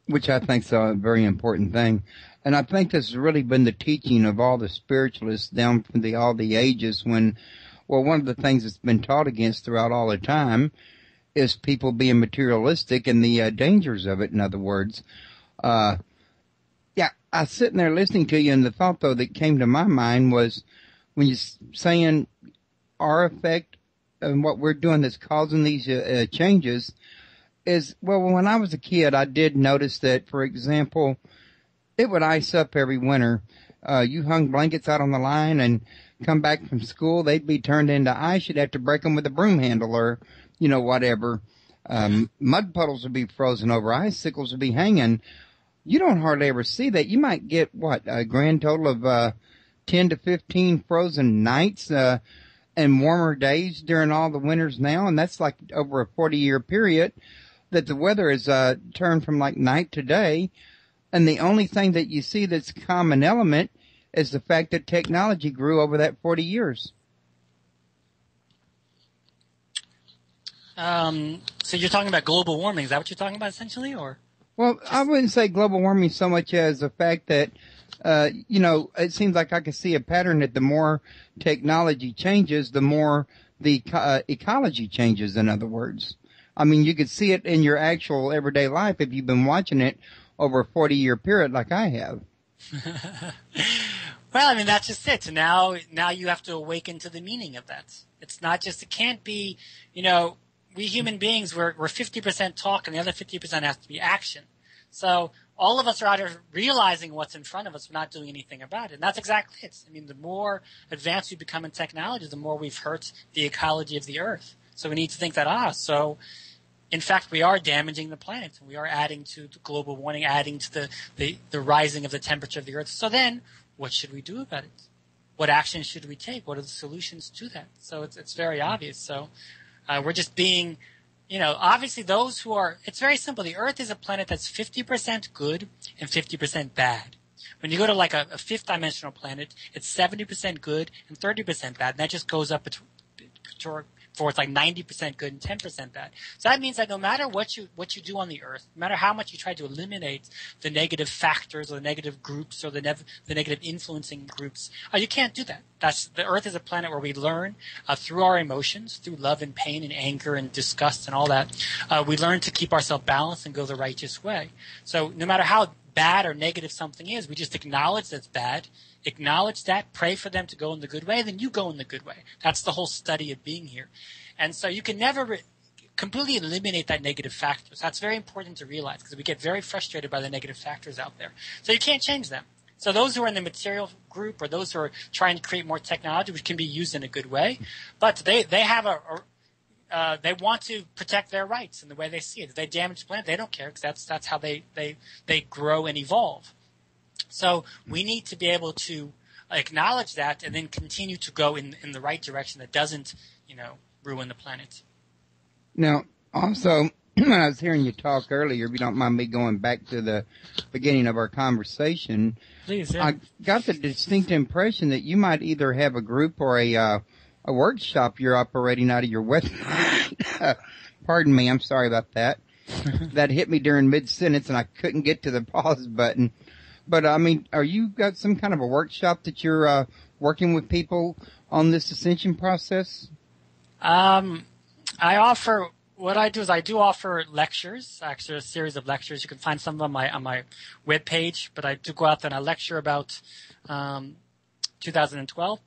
Which I think is a very important thing. And I think this has really been the teaching of all the spiritualists down from all the ages one of the things that's been taught against throughout all the time is people being materialistic and the dangers of it, in other words. I was sitting there listening to you, and the thought, though, that came to my mind was when you're saying our effect and what we're doing that's causing these changes is, well, when I was a kid, I did notice that, for example, it would ice up every winter. You hung blankets out on the line and come back from school, they'd be turned into ice. You'd have to break them with a broom handle or, whatever. Mud puddles would be frozen over. Icicles would be hanging. You don't hardly ever see that. You might get, a grand total of 10 to 15 frozen nights and warmer days during all the winters now, and that's like over a 40-year period that the weather has turned from like night to day. And the only thing that you see that's a common element is the fact that technology grew over that 40 years.
So you're talking about global warming. Is that what you're talking about essentially, or?
Well, I wouldn't say global warming so much as the fact that, it seems like I could see a pattern that the more technology changes, the more the ecology changes, in other words. I mean, you could see it in your actual everyday life if you've been watching it over a 40-year period like I have.
Well, I mean, that's just it. So now you have to awaken to the meaning of that. It's not just, it can't be, we human beings, we're 50% talk and the other 50% has to be action. So all of us are either realizing what's in front of us, but not doing anything about it. And that's exactly it. I mean, the more advanced we become in technology, the more we've hurt the ecology of the earth. So we need to think that, so in fact, we are damaging the planet, and we are adding to the global warming, adding to the rising of the temperature of the earth. So then, what should we do about it? What actions should we take? What are the solutions to that? So it's very obvious. So we're just being, obviously those who are, it's very simple. The earth is a planet that's 50% good and 50% bad. When you go to like a fifth dimensional planet, it's 70% good and 30% bad. And that just goes up for it's like 90% good and 10% bad. So that means that no matter what you do on the earth, no matter how much you try to eliminate the negative factors or the negative groups or the negative influencing groups, you can't do that. The earth is a planet where we learn through our emotions, through love and pain and anger and disgust and all that. We learn to keep ourselves balanced and go the righteous way. So no matter how bad or negative something is, we just acknowledge that's bad, acknowledge that, pray for them to go in the good way, then you go in the good way. That's the whole study of being here. And so you can never completely eliminate that negative factors. That's very important to realize because we get very frustrated by the negative factors out there. So you can't change them. So those who are in the material group or those who are trying to create more technology, which can be used in a good way, but they have they want to protect their rights in the way they see it. If they damage the planet, they don't care because that's how they grow and evolve. So we need to be able to acknowledge that and then continue to go in the right direction that doesn't, ruin the planet.
Now, also, when I was hearing you talk earlier, if you don't mind me going back to the beginning of our conversation,
please, yeah.
I got the distinct impression that you might either have a group or a workshop you're operating out of your website. Pardon me, I'm sorry about that. That hit me during mid-sentence and I couldn't get to the pause button. But, I mean, are you got some kind of a workshop that you're working with people on this ascension process?
What I do is I do offer lectures, actually a series of lectures. You can find some of them on my webpage, but I do go out there and I lecture about 2012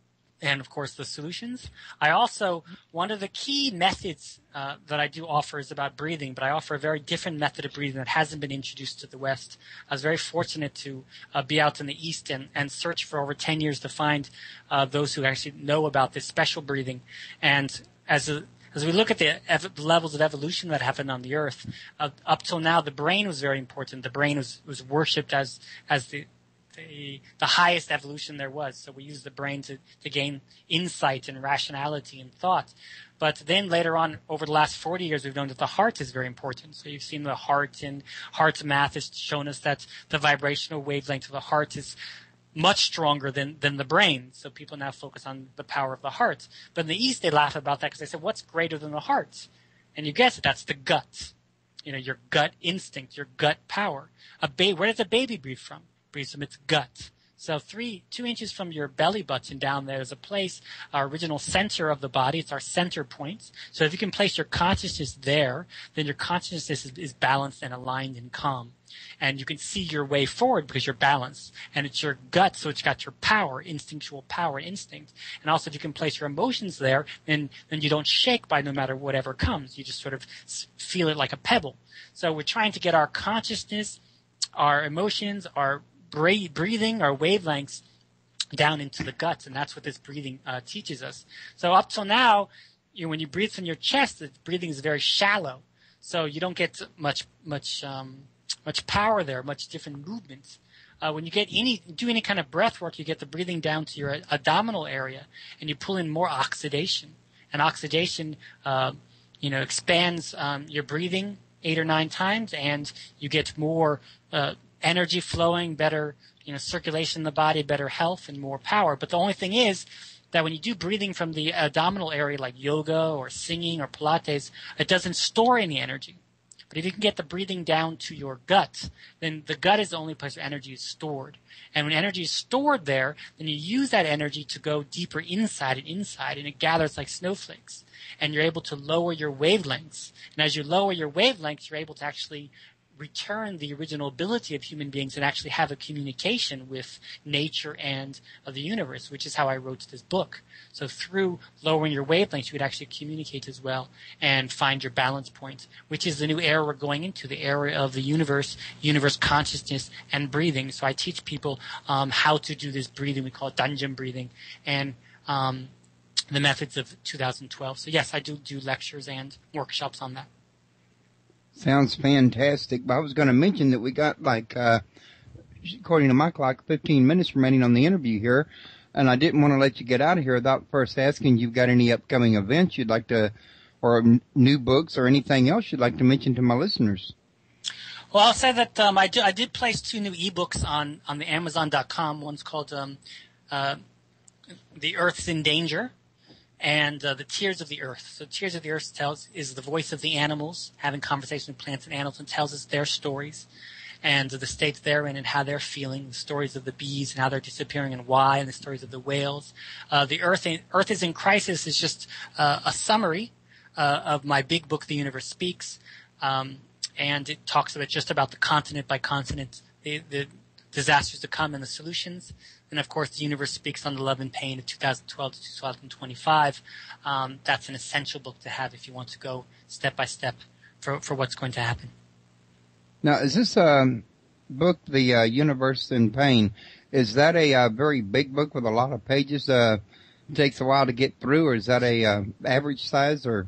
and, of course, the solutions. I also, one of the key methods that I do offer is about breathing, but I offer a very different method of breathing that hasn't been introduced to the West. I was very fortunate to be out in the East and search for over 10 years to find those who actually know about this special breathing. And as we look at the levels of evolution that happened on the Earth, up till now, the brain was very important. The brain was worshipped as the highest evolution there was. So we use the brain to gain insight and rationality and thought. But then later on, over the last 40 years, we've known that the heart is very important. So you've seen the heart, and heart's math has shown us that the vibrational wavelength of the heart is much stronger than the brain. So people now focus on the power of the heart. But in the East, they laugh about that because they say, what's greater than the heart? And you guess it, that's the gut. Your gut instinct, your gut power. Where does a baby breathe from? It breathes from its gut. So 2 inches from your belly button down there is a place, our original center of the body. It's our center point. So if you can place your consciousness there, then your consciousness is balanced and aligned and calm. And you can see your way forward because you're balanced. And it's your gut, so it's got your power, instinctual power, instinct. And also if you can place your emotions there, then you don't shake by no matter whatever comes. You just sort of feel it like a pebble. So we're trying to get our consciousness, our emotions, our breathing, our wavelengths down into the guts. And that's what this breathing teaches us. So up till now, when you breathe from your chest, the breathing is very shallow. So you don't get much power there, much different movements. When you do any kind of breath work, you get the breathing down to your abdominal area, and you pull in more oxidation. And oxidation, expands your breathing 8 or 9 times, and you get more energy flowing, better circulation in the body, better health, and more power. But the only thing is that when you do breathing from the abdominal area, like yoga or singing or Pilates, it doesn't store any energy. But if you can get the breathing down to your gut, then the gut is the only place where energy is stored. And when energy is stored there, then you use that energy to go deeper inside, and it gathers like snowflakes. And you're able to lower your wavelengths. And as you lower your wavelengths, you're able to actually return the original ability of human beings and actually have a communication with nature and the universe, which is how I wrote this book. So through lowering your wavelengths, you would actually communicate as well and find your balance point, which is the new era we're going into, the era of the universe consciousness, and breathing. So I teach people how to do this breathing. We call it dungeon breathing, and the methods of 2012. So yes, I do lectures and workshops on that.
Sounds fantastic. But I was going to mention that we got according to my clock, 15 minutes remaining on the interview here. And I didn't want to let you get out of here without first asking you've got any upcoming events you'd like to, or new books or anything else you'd like to mention to my listeners.
Well, I'll say that I did place 2 new ebooks on the Amazon.com. One's called The Earth's in Danger, and The Tears of the Earth. So Tears of the Earth is the voice of the animals, having conversations with plants and animals, and tells us their stories and the states they're in and how they're feeling, the stories of the bees and how they're disappearing and why, and the stories of the whales. The Earth is in Crisis is just a summary of my big book, The Universe Speaks, and it talks just about the continent by continent, the disasters to come and the solutions. And, of course, The Universe Speaks on the Love and Pain of 2012 to 2025. That's an essential book to have if you want to go step by step for what's going to happen.
Now, is this book, The Universe in Pain, is that a very big book with a lot of pages? Takes a while to get through, or is that a average size? Or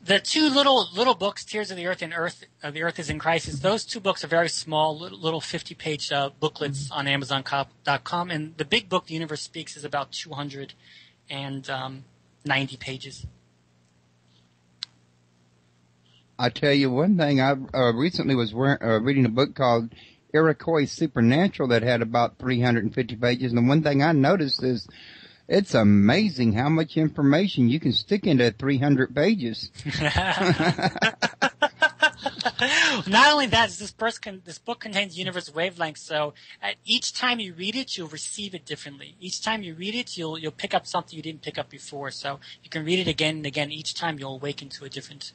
the 2 little books, Tears of the Earth and The Earth is in Crisis, those 2 books are very small, little 50-page booklets on Amazon.com. And the big book, The Universe Speaks, is about 290 pages.
I tell you one thing, I recently was reading a book called Iroquois Supernatural that had about 350 pages. And the one thing I noticed is it's amazing how much information you can stick into 300 pages.
Not only that, this book contains universe wavelengths, so each time you read it, you'll receive it differently. Each time you read it, you'll pick up something you didn't pick up before. So you can read it again and again. Each time you'll awaken to a different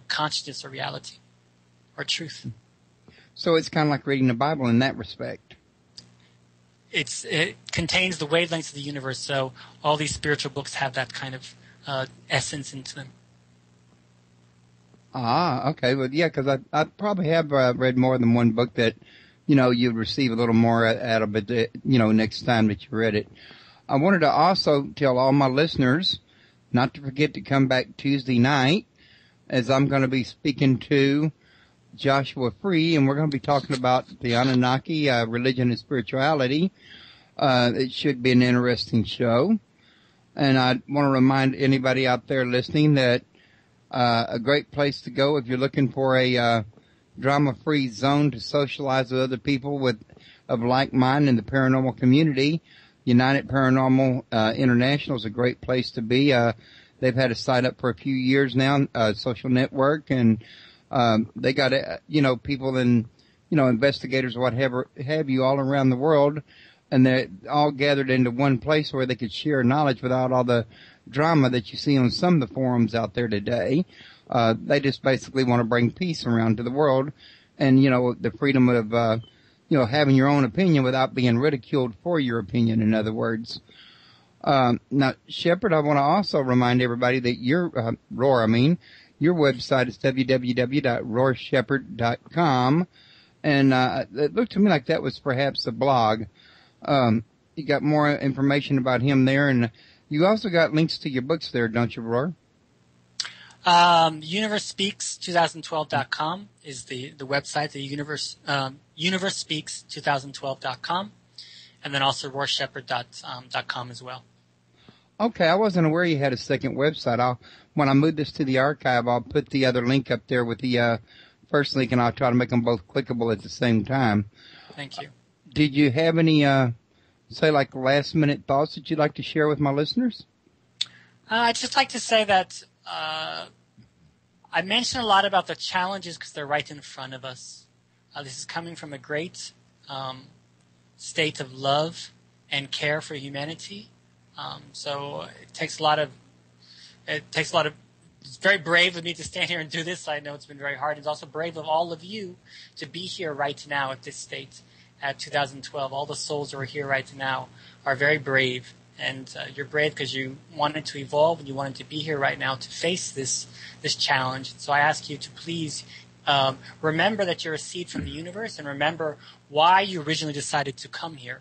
consciousness or reality or truth.
So it's kind of like reading the Bible in that respect.
It contains the wavelengths of the universe, so all these spiritual books have that kind of essence into them.
Ah, okay. Well, yeah, because I probably have read more than one book that, you'd receive a little more out of it, next time that you read it. I wanted to also tell all my listeners not to forget to come back Tuesday night, as I'm going to be speaking to Joshua Free, and we're going to be talking about the Anunnaki, religion and spirituality. It should be an interesting show. And I want to remind anybody out there listening that a great place to go if you're looking for a drama-free zone to socialize with other people of like mind in the paranormal community. United Paranormal International is a great place to be. They've had a site up for a few years now, social network, and they got, people and, investigators, whatever have you, all around the world, and they're all gathered into one place where they could share knowledge without all the drama that you see on some of the forums out there today. They just basically want to bring peace around to the world and, the freedom of, having your own opinion without being ridiculed for your opinion, in other words. Now, Sheppard, I want to also remind everybody that your website is www.roarsheppard.com, and it looked to me like that was perhaps a blog. You got more information about him there, and you also got links to your books there, don't you, Roar?
UniverseSpeaks2012.com is the website, the UniverseSpeaks2012.com, and then also RoarSheppard.com as well.
Okay, I wasn't aware you had a second website. When I move this to the archive, I'll put the other link up there with the first link, and I'll try to make them both clickable at the same time.
Thank you.
Did you have any, last-minute thoughts that you'd like to share with my listeners?
I'd just like to say that I mentioned a lot about the challenges because they're right in front of us. This is coming from a great state of love and care for humanity. So it takes a lot of it's very brave of me to stand here and do this. I know it's been very hard. It's also brave of all of you to be here right now at this state at 2012. All the souls who are here right now are very brave. And you're brave because you wanted to evolve and you wanted to be here right now to face this challenge. So I ask you to please remember that you're a seed from the universe and remember why you originally decided to come here.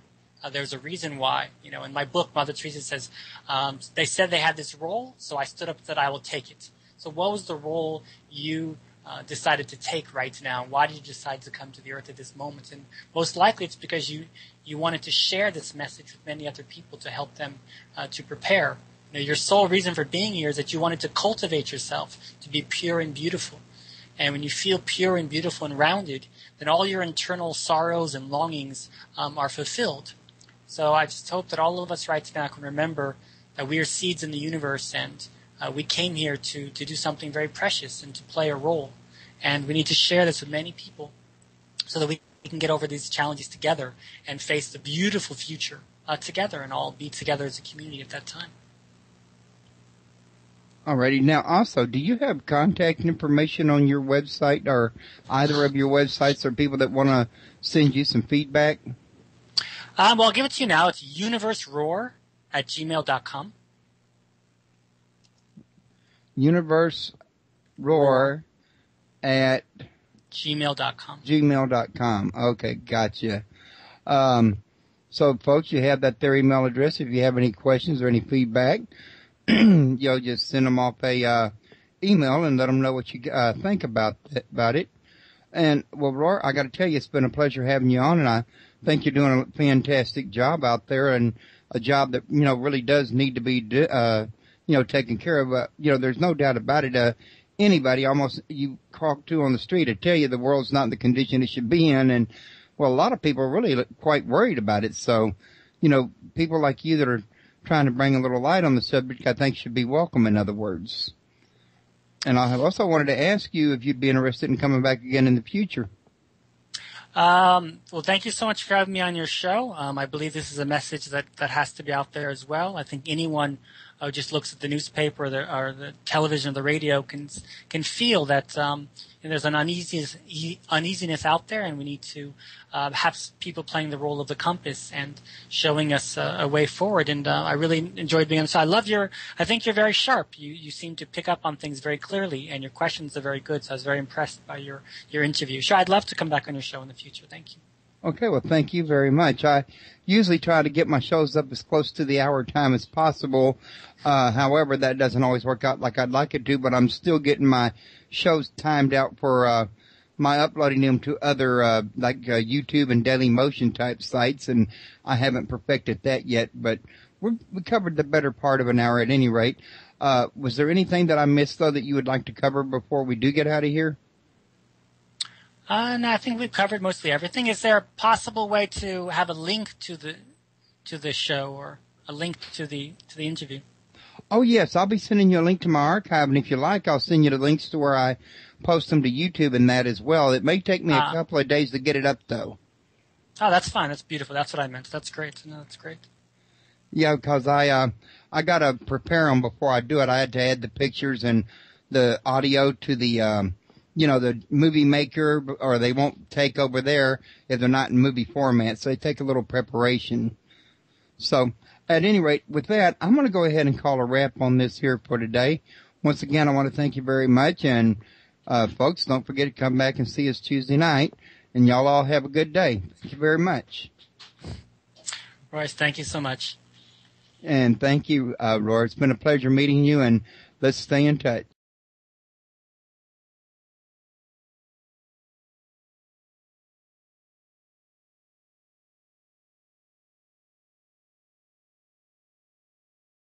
There's a reason why. You know, in my book, Mother Teresa says, they said they had this role, so I stood up and said I will take it. So what was the role you decided to take right now? Why did you decide to come to the earth at this moment? And most likely it's because you wanted to share this message with many other people to help them to prepare. You know, your sole reason for being here is that you wanted to cultivate yourself to be pure and beautiful. And when you feel pure and beautiful and rounded, then all your internal sorrows and longings are fulfilled. So I just hope that all of us right now can remember that we are seeds in the universe and we came here to do something very precious and to play a role. And we need to share this with many people so that we can get over these challenges together and face the beautiful future together and all be together as a community at that time.
Alrighty. Now, also, do you have contact information on your website or either of your websites or people that want to send you some feedback?
Well, I'll give it to you now. It's universeroar@gmail.com.
Universeroar at
gmail.com.
gmail.com. Okay, gotcha. So, folks, you have that there email address. If you have any questions or any feedback, you'll just send them off a email and let them know what you think about it. And, well, Roar, I got to tell you, it's been a pleasure having you on, and I think you're doing a fantastic job out there and a job that, you know, really does need to be, taken care of. There's no doubt about it. Anybody almost you talk to on the street will tell you the world's not in the condition it should be in. And, well, a lot of people are really quite worried about it. So, you know, people like you that are trying to bring a little light on the subject, I think should be welcome, in other words. And I have also wanted to ask you if you'd be interested in coming back again in the future.
Well, thank you so much for having me on your show. I believe this is a message that has to be out there as well. I think anyone who just looks at the newspaper or the television or the radio can feel that there's an uneasiness out there, and we need to have people playing the role of the compass and showing us a way forward. And I really enjoyed being on the show. I think you're very sharp. You seem to pick up on things very clearly, and your questions are very good. So I was very impressed by your interview. Sure, I'd love to come back on your show in the future. Thank you.
Okay, well, thank you very much. I usually try to get my shows up as close to the hour time as possible. However, that doesn't always work out like I'd like it to, but I'm still getting my shows timed out for my uploading them to other YouTube and Daily Motion type sites, and I haven't perfected that yet, but we covered the better part of an hour at any rate. Was there anything that I missed, though, that you would like to cover before we do get out of here?
No, I think we've covered mostly everything. Is there a possible way to have a link to the show or a link to the interview?
Oh, yes. I'll be sending you a link to my archive, and if you like, I'll send you the links to where I post them to YouTube and that as well. It may take me a couple of days to get it up, though.
Oh, that's fine. That's beautiful. That's what I meant. That's great. No, that's great.
Yeah, because I got to prepare them before I do it. I had to add the pictures and the audio to the the movie maker, or they won't take over there if they're not in movie format. So they take a little preparation. So at any rate, with that, I'm going to go ahead and call a wrap on this here for today. Once again, I want to thank you very much. And, folks, don't forget to come back and see us Tuesday night. And y'all all have a good day. Thank you very much.
Royce, thank you so much.
And thank you, Roar. It's been a pleasure meeting you, and let's stay in touch.